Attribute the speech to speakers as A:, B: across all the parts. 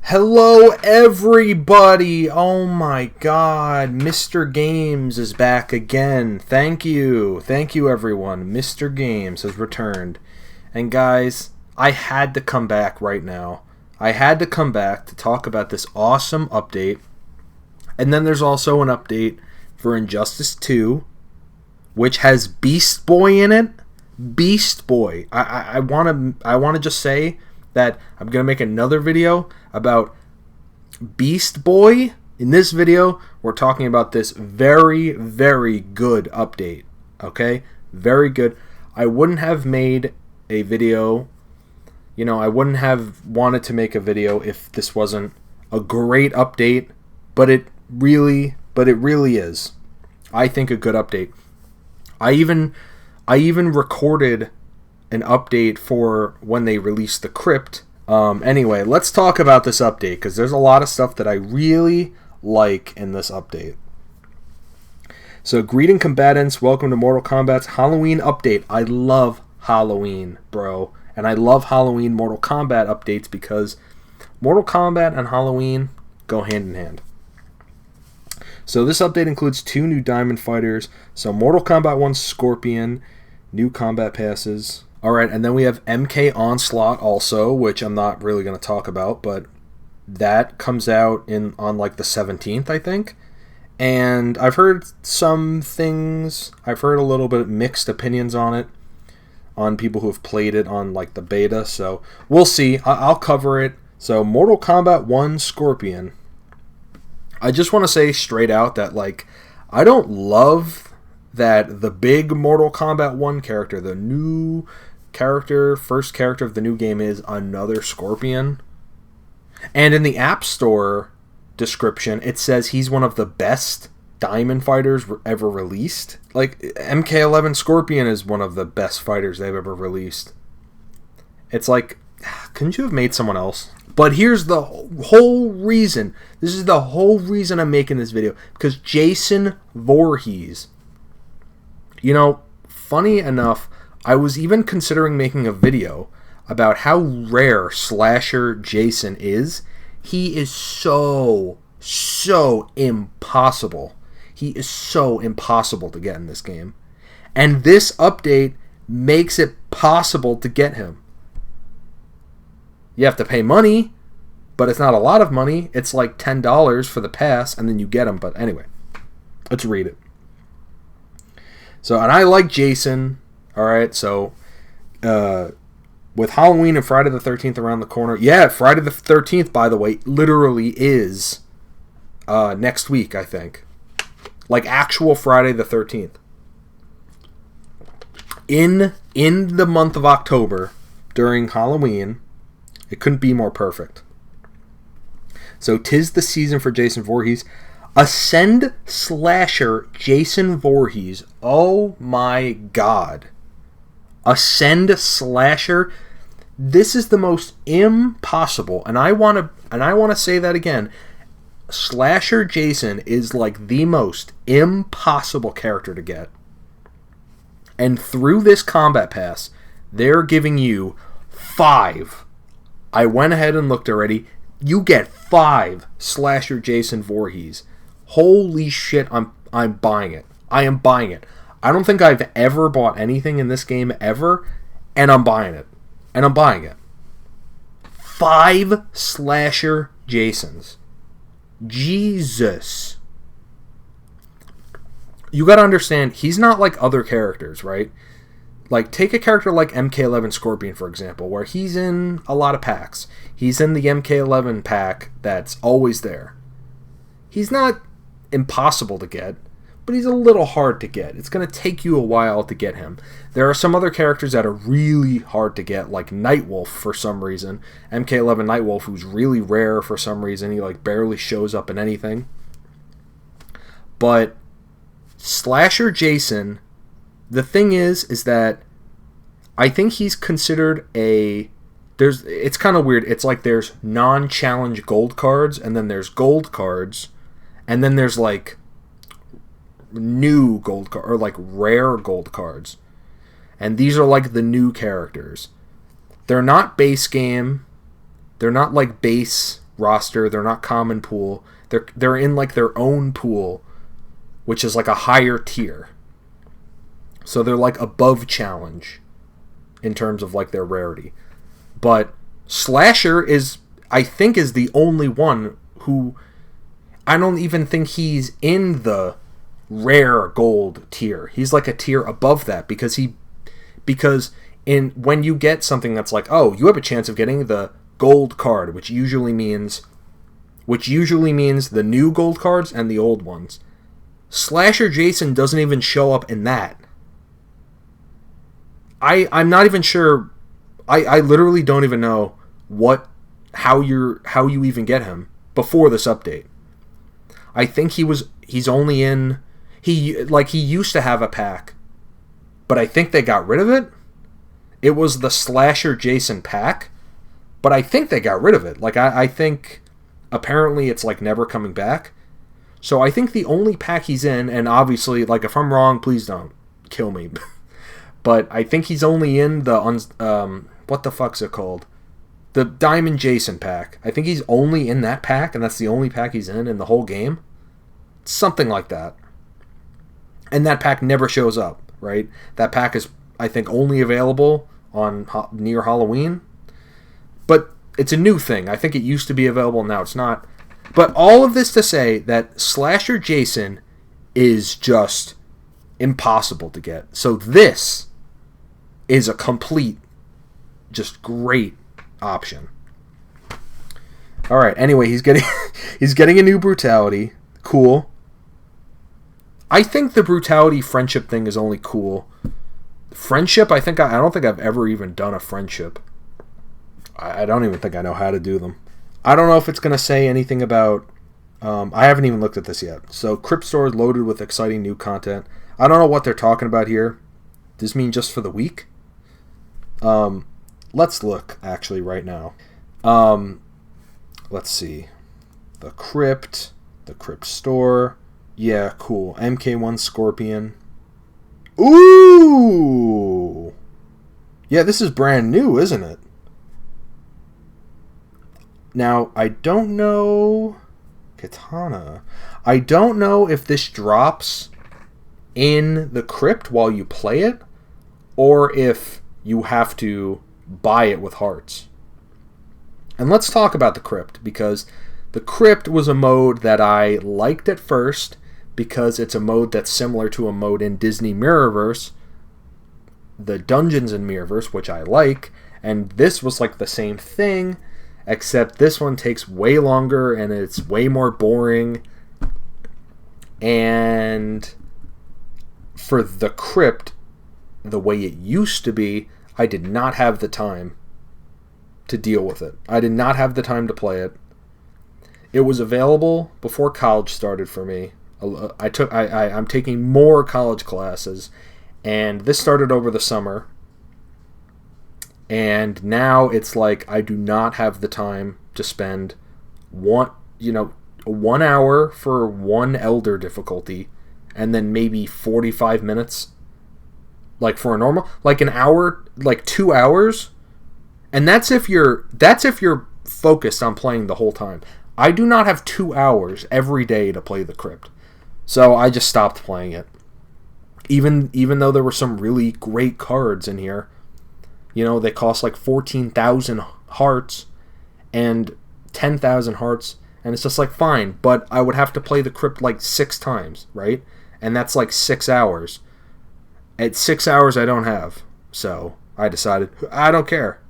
A: Hello everybody! Oh my god, Mr. Games is back again. Thank you everyone. Mr. Games has returned. And guys, I had to come back right now. I had to come back to talk about this awesome update. And then there's also an update for Injustice 2, which has Beast Boy in it. Beast Boy. I wanna just say that I'm going to make another video about Beast Boy. In this video, we're talking about this very, very good update. Okay? Very good. I wouldn't have made a video, I wouldn't have wanted to make a video if this wasn't a great update, but it really is. I think a good update. I even recorded an update for when they released the Krypt. Anyway, let's talk about this update because there's a lot of stuff that I really like in this update. So, greeting combatants, welcome to Mortal Kombat's Halloween update. I love Halloween, bro, and I love Halloween Mortal Kombat updates because Mortal Kombat and Halloween go hand in hand. So this update includes 2 new Diamond Fighters, so Mortal Kombat 1 Scorpion, new combat passes. Alright, and then we have MK Onslaught also, which I'm not really going to talk about, but that comes out on like the 17th, I think. And I've heard some things, I've heard a little bit mixed opinions on it, on people who have played it on like the beta, so we'll see. I'll cover it. So Mortal Kombat 1 Scorpion. I just want to say straight out that like I don't love that the big Mortal Kombat 1 character, the new character, first character of the new game, is another Scorpion. And in the App Store description, it says he's one of the best Diamond fighters ever released. Like, MK1 Scorpion is one of the best fighters they've ever released. It's like, couldn't you have made someone else? But here's the whole reason. This is the whole reason I'm making this video. Because Jason Voorhees. Funny enough, I was even considering making a video about how rare Slasher Jason is. He is so impossible. He is so impossible to get in this game. And this update makes it possible to get him. You have to pay money, but it's not a lot of money. It's like $10 for the pass, and then you get him. But anyway, let's read it. So, and I like Jason. Alright, so with Halloween and Friday the 13th around the corner. Yeah, Friday the 13th, by the way, literally is next week, I think. Like actual Friday the 13th. In the month of October, during Halloween, it couldn't be more perfect. So, 'tis the season for Jason Voorhees. Ascend Slasher Jason Voorhees. Oh my god. Ascend Slasher. This is the most impossible, and I want to say that again. Slasher Jason is like the most impossible character to get. And through this combat pass, they're giving you 5. I went ahead and looked already. You get 5 Slasher Jason Voorhees. Holy shit, I'm buying it. I am buying it. I don't think I've ever bought anything in this game ever, and I'm buying it. And I'm buying it. 5 Slasher Jasons. Jesus. You gotta understand, he's not like other characters, right? Like, take a character like MK1 Scorpion, for example, where he's in a lot of packs. He's in the MK1 pack that's always there. He's not impossible to get, but he's a little hard to get. It's going to take you a while to get him. There are some other characters that are really hard to get, like Nightwolf for some reason. MK1 Nightwolf, who's really rare for some reason. He like barely shows up in anything. But Slasher Jason, the thing is that I think he's considered it's kind of weird. It's like there's non-challenge gold cards, and then there's gold cards, and then there's like new gold card or like rare gold cards, and these are like the new characters. They're not base game. They're not like base roster. They're not common pool. They're in like their own pool, which is like a higher tier. So they're like above challenge in terms of like their rarity. But Slasher is, I think, is the only one who, I don't even think he's in the rare gold tier. He's like a tier above that because when you get something that's like, oh, you have a chance of getting the gold card, which usually means the new gold cards and the old ones. Slasher Jason doesn't even show up in that. I'm not even sure. I literally don't even know how you even get him before this update. I think he's only in, he used to have a pack, but I think they got rid of it. It was the Slasher Jason pack, but I think they got rid of it. Like I think apparently it's like never coming back. So I think the only pack he's in, and obviously, like, if I'm wrong, please don't kill me. But I think he's only in the what the fuck's it called? The Diamond Jason pack. I think he's only in that pack, and that's the only pack he's in the whole game. Something like that. And that pack never shows up, right? That pack is, I think, only available on near Halloween. But it's a new thing. I think it used to be available, now it's not. But all of this to say that Slasher Jason is just impossible to get. So this is a complete, just great option. All right. Anyway, he's getting a new brutality. Cool. I think the brutality friendship thing is only cool. Friendship, I don't think I've ever even done a friendship. I don't even think I know how to do them. I don't know if it's going to say anything about... I haven't even looked at this yet. So, Krypt store is loaded with exciting new content. I don't know what they're talking about here. Does this mean just for the week? Let's look, actually, right now. Let's see. The Krypt store. Yeah, cool. MK1 Scorpion. Ooh! Yeah, this is brand new, isn't it? Now, I don't know... Katana. I don't know if this drops in the Krypt while you play it, or if you have to buy it with hearts. And let's talk about the Krypt, because the Krypt was a mode that I liked at first, because it's a mode that's similar to a mode in Disney Mirrorverse, the Dungeons in Mirrorverse, which I like, and this was like the same thing, except this one takes way longer and it's way more boring. And for the Krypt, the way it used to be, I did not have the time to deal with it. I did not have the time to play it. It was available before college started for me. I'm taking more college classes, and this started over the summer. And now it's like I do not have the time to spend 1 hour for one Elder difficulty, and then maybe 45 minutes like for a normal, like an hour, like 2 hours. And that's if you're focused on playing the whole time. I do not have 2 hours every day to play the Krypt. So I just stopped playing it. Even though there were some really great cards in here. You know, they cost like 14,000 hearts and 10,000 hearts, and it's just like, fine, but I would have to play the Krypt like 6 times, right? And that's like 6 hours. At 6 hours I don't have, so I decided, I don't care.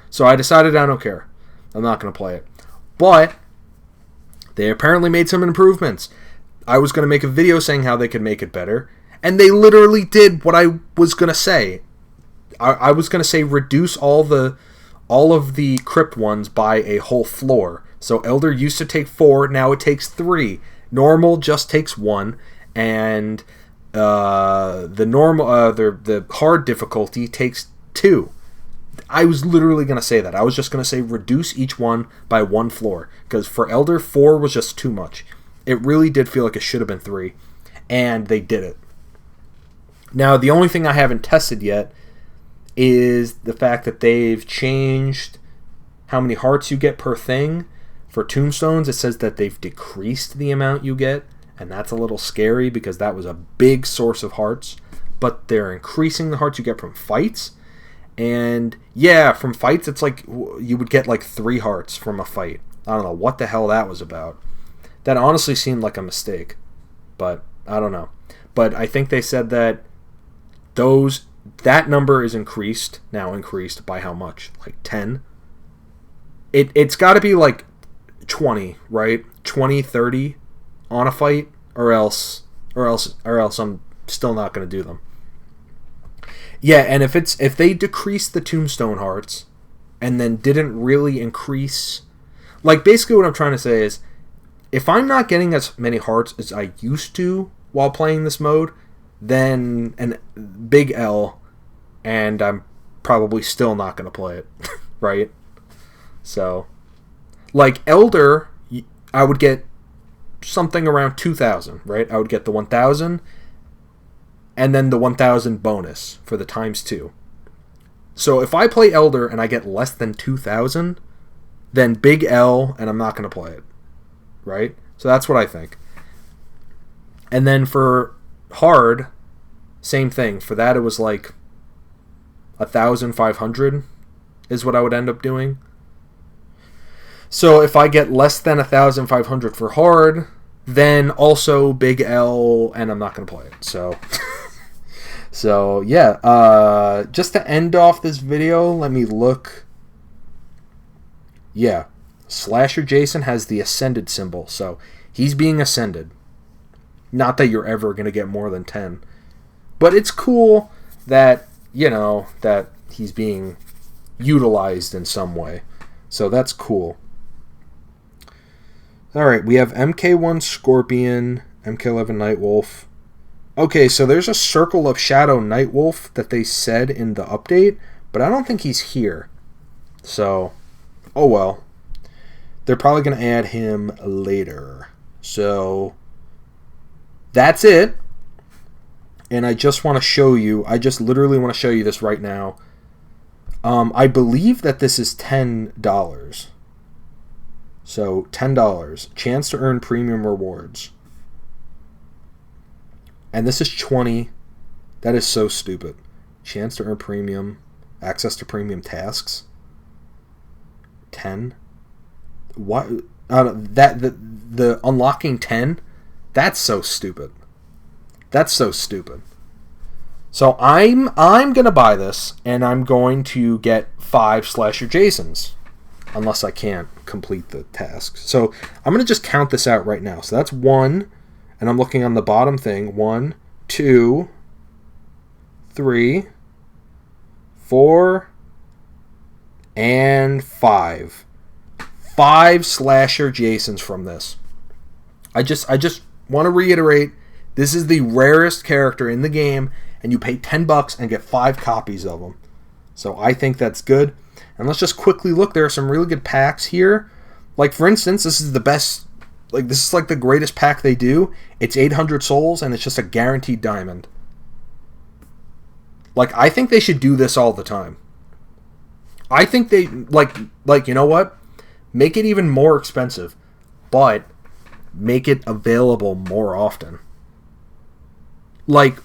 A: So I decided I don't care. I'm not going to play it. But they apparently made some improvements. I was going to make a video saying how they could make it better, and they literally did what I was going to say. I was going to say reduce all of the Krypt ones by a whole floor. So Elder used to take 4, now it takes 3. Normal just takes 1, and the hard difficulty takes 2. I was literally going to say that. I was just going to say reduce each one by 1 floor, because for Elder 4 was just too much. It really did feel like it should have been 3, and they did it. Now the only thing I haven't tested yet is the fact that they've changed how many hearts you get per thing. For tombstones, it says that they've decreased the amount you get, and that's a little scary because that was a big source of hearts. But they're increasing the hearts you get from fights. And yeah, from fights, it's like you would get like 3 hearts from a fight. I don't know what the hell that was about. That honestly seemed like a mistake, but I don't know. But I think they said that that number is increased by how much? Like 10? It's got to be like 20, right? 20, 30 on a fight, or else I'm still not going to do them. Yeah, and if they decrease the tombstone hearts and then didn't really increase, like basically what I'm trying to say is, if I'm not getting as many hearts as I used to while playing this mode, then an big L, and I'm probably still not going to play it, right? So, like Elder, I would get something around 2,000, right? I would get the 1,000, and then the 1,000 bonus for the ×2. So if I play Elder and I get less than 2,000, then big L, and I'm not going to play it, right? So that's what I think. And then for hard, same thing. For that, it was like 1,500 is what I would end up doing. So if I get less than 1,500 for hard, then also big L, and I'm not going to play it. So yeah, just to end off this video, let me look. Yeah, Slasher Jason has the ascended symbol, so he's being ascended. Not that you're ever going to get more than 10. But it's cool that, that he's being utilized in some way. So that's cool. Alright, we have MK1 Scorpion, MK11 Nightwolf. Okay, so there's a Circle of Shadow Nightwolf that they said in the update, but I don't think he's here. So, oh well. They're probably going to add him later. So, that's it. And I just want to show you, I just literally want to show you this right now. I believe that this is $10. So, $10. Chance to earn premium rewards. And this is 20. That is so stupid. Chance to earn premium. Access to premium tasks. 10. What? The unlocking 10? That's so stupid. That's so stupid. So I'm gonna buy this, and I'm going to get 5 Slasher Jasons. Unless I can't complete the tasks. So I'm gonna just count this out right now. So that's 1. And I'm looking on the bottom thing. 1, 2, 3, 4, and 5. 5 Slasher Jasons from this. I just want to reiterate, this is the rarest character in the game, and you pay $10 and get 5 copies of them. So I think that's good. And let's just quickly look. There are some really good packs here. Like, for instance, this is the best. Like, this is like the greatest pack they do. It's 800 souls, and it's just a guaranteed diamond. Like, I think they should do this all the time. I think they, like you know what? Make it even more expensive, but make it available more often. Like,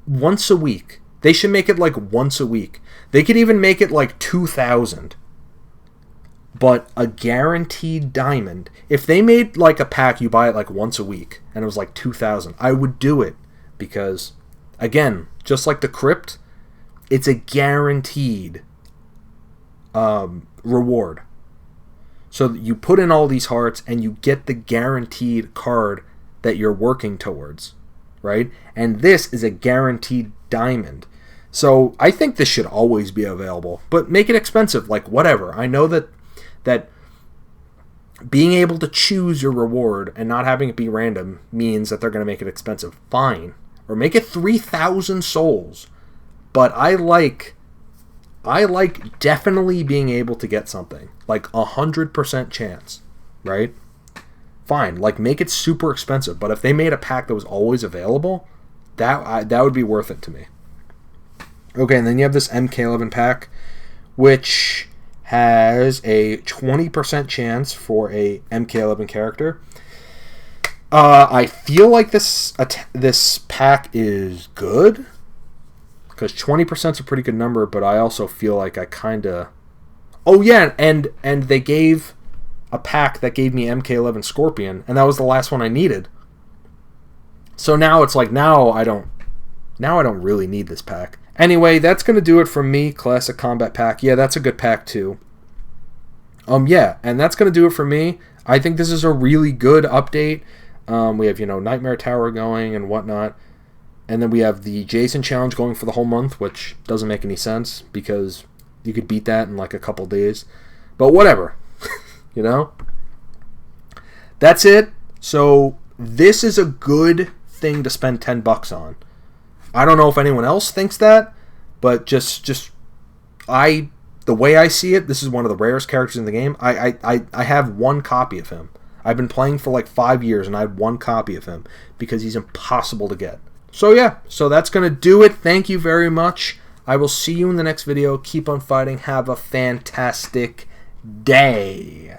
A: once a week. They should make it like once a week. They could even make it like 2,000. But a guaranteed diamond. If they made like a pack, you buy it like once a week, and it was like 2,000, I would do it. Because, again, just like the Krypt, it's a guaranteed reward. So you put in all these hearts, and you get the guaranteed card that you're working towards. Right? And this is a guaranteed diamond. So I think this should always be available. But make it expensive. Like, whatever. I know that being able to choose your reward and not having it be random means that they're going to make it expensive. Fine. Or make it 3,000 souls. But I like definitely being able to get something. Like 100% chance. Right? Fine. Like, make it super expensive. But if they made a pack that was always available, that would be worth it to me. Okay, and then you have this MK11 pack, which has a 20% chance for a MK11 character. I feel like this pack is good, because 20% is a pretty good number, but I also feel like I kind of... Oh yeah, and they gave a pack that gave me MK11 Scorpion, and that was the last one I needed. So now it's like, now I don't really need this pack. Anyway, that's going to do it for me. Classic Combat Pack. Yeah, that's a good pack too. Yeah, and that's going to do it for me. I think this is a really good update. We have, Nightmare Tower going and whatnot. And then we have the Jason Challenge going for the whole month, which doesn't make any sense because you could beat that in like a couple days. But whatever. That's it. So this is a good thing to spend $10 on. I don't know if anyone else thinks that, but the way I see it, this is one of the rarest characters in the game. I have one copy of him. I've been playing for like 5 years, and I have one copy of him because he's impossible to get. So yeah, so that's going to do it. Thank you very much. I will see you in the next video. Keep on fighting. Have a fantastic day.